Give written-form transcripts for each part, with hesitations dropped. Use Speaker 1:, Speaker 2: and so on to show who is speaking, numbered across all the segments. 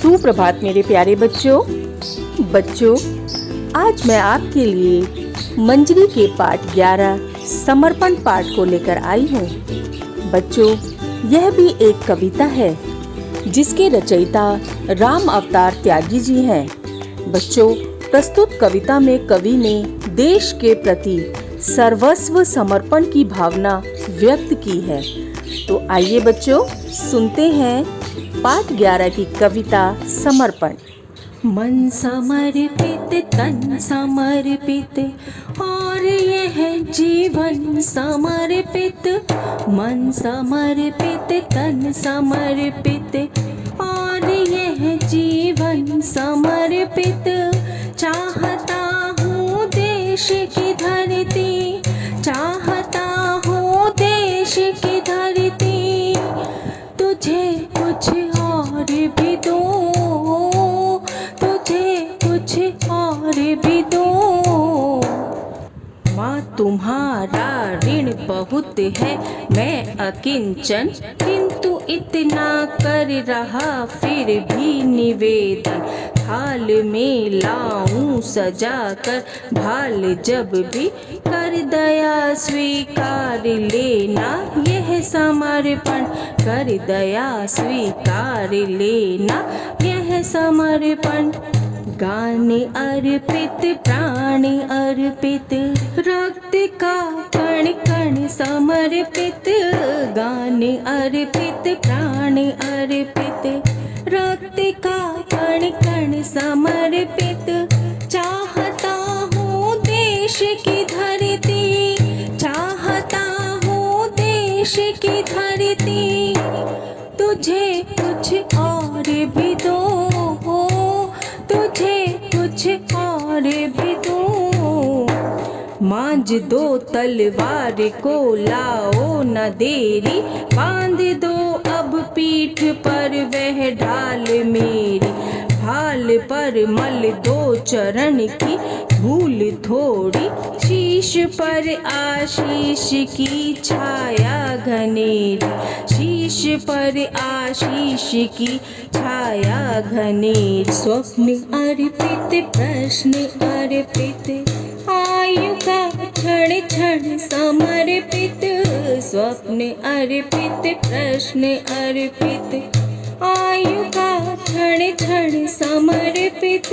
Speaker 1: सुप्रभात मेरे प्यारे बच्चों, आज मैं आपके लिए मंजरी के पाठ 11 समर्पण पाठ को लेकर आई हूँ। बच्चों, यह भी एक कविता है जिसके रचयिता राम अवतार त्यागी जी हैं। बच्चों, प्रस्तुत कविता में कवि ने देश के प्रति सर्वस्व समर्पण की भावना व्यक्त की है। तो आइए बच्चों, सुनते हैं पाठ 11 की कविता समर्पण।
Speaker 2: मन समर्पित तन समर्पित और यह जीवन समर्पित। मन समर्पित तन समर्पित और यह जीवन समर्पित। चाहता हूँ देश की धरती, चाहता हूँ देश की धरती, तुझे कुछ और भी दूँ, तुझे कुछ और भी दूँ। माँ तुम्हारा ऋण बहुत है, मैं अकिंचन, किंतु इतना कर रहा फिर भी निवेदन। थाल में लाऊं सजा कर भाल जब भी, कर दया स्वीकार लेना यह समर्पण। कर दया स्वीकार लेना यह समर्पण। गान अर्पित प्राण अर्पित, रक्त का कण कण समर्पित। गान अर्पित प्राण अर्पित, रक्त का कण कण समर्पित। चाहता हूँ देश की धरती, चाहता हूँ देश की धरती, तुझे कुछ और भी दूँ, तुझे कुछ और भी दूँ। मांझ दो तलवार को लाओ न देरी, बांध दो अब पीठ पर वह ढाल मेरी। भाल पर मल दो चरण की धूल थोड़ी, शीश पर आशीष की छाया घनेरी। शीश पर आशीष की छाया घनेरी। स्वप्न अर्पित प्रश्न अर्पित, आयु का क्षण क्षण समर्पित। स्वप्न अर्पित प्रश्न अर्पित, आयु का क्षण क्षण समर्पित।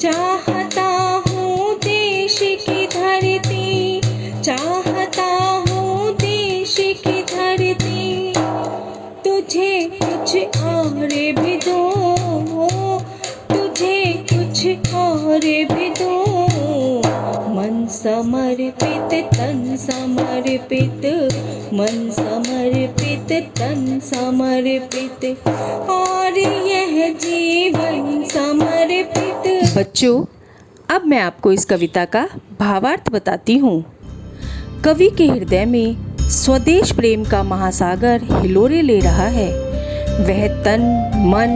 Speaker 2: चाहता हूँ देश की धरती, चाहता हूँ देश की धरती, तुझे कुछ और भी दूँ, तुझे कुछ और भी दूँ। मन समर्पित तन समर्पित, मन समर्पित तन समर्पित और यह जीवन समर्पित।
Speaker 1: बच्चों, अब मैं आपको इस कविता का भावार्थ बताती हूँ। कवि के हृदय में स्वदेश प्रेम का महासागर हिलोरे ले रहा है। वह तन मन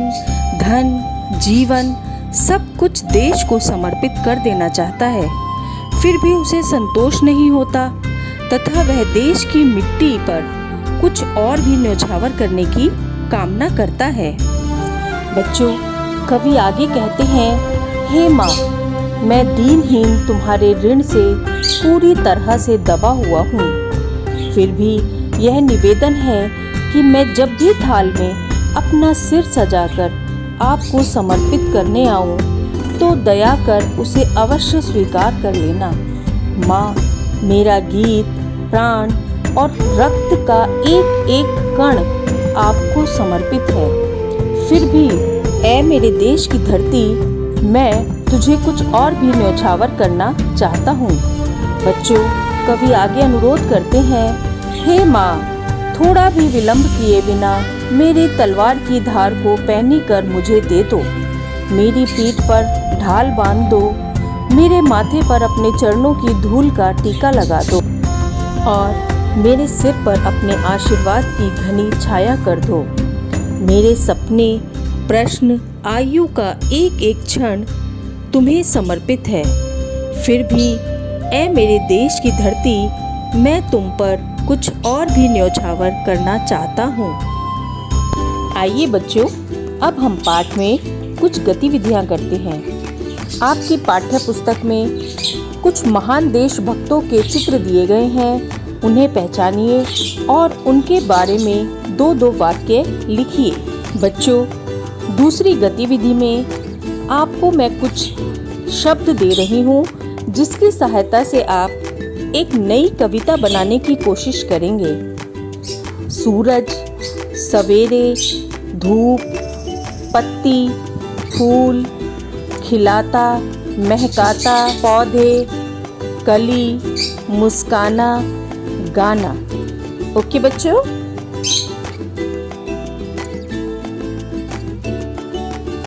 Speaker 1: धन जीवन सब कुछ देश को समर्पित कर देना चाहता है, फिर भी उसे संतोष नहीं होता तथा वह देश की मिट्टी पर कुछ और भी न्यौछावर करने की कामना करता है। बच्चों, कवि आगे कहते हैं, हे माँ, मैं दीनहीन तुम्हारे ऋण से पूरी तरह से दबा हुआ हूँ। फिर भी यह निवेदन है कि मैं जब भी थाल में अपना सिर सजाकर आपको समर्पित करने आऊँ तो दया कर उसे अवश्य स्वीकार कर लेना। माँ, मेरा गीत प्राण और रक्त का एक एक कण आपको समर्पित है। फिर भी ऐ मेरे देश की धरती, मैं तुझे कुछ और भी न्यौछावर करना चाहता हूँ। बच्चों, कवि आगे अनुरोध करते हैं, हे माँ, थोड़ा भी विलंब किए बिना मेरी तलवार की धार को पैनी कर मुझे दे दो। मेरी पीठ पर ढाल बांध दो, मेरे माथे पर अपने चरणों की धूल का टीका लगा दो और मेरे सिर पर अपने आशीर्वाद की घनी छाया कर दो। मेरे सपने प्रश्न आयु का एक एक क्षण तुम्हें समर्पित है। फिर भी ऐ मेरे देश की धरती, मैं तुम पर कुछ और भी न्यौछावर करना चाहता हूँ। आइए बच्चों, अब हम पाठ में कुछ गतिविधियां करते हैं। आपकी पाठ्य पुस्तक में कुछ महान देशभक्तों के चित्र दिए गए हैं, उन्हें पहचानिए और उनके बारे में 2-2 वाक्य लिखिए। बच्चों, दूसरी गतिविधि में आपको मैं कुछ शब्द दे रही हूँ जिसकी सहायता से आप एक नई कविता बनाने की कोशिश करेंगे। सूरज, सवेरे, धूप, पत्ती, फूल, खिलाता, महकाता, पौधे, कली, मुस्काना, गाना। ओके बच्चों।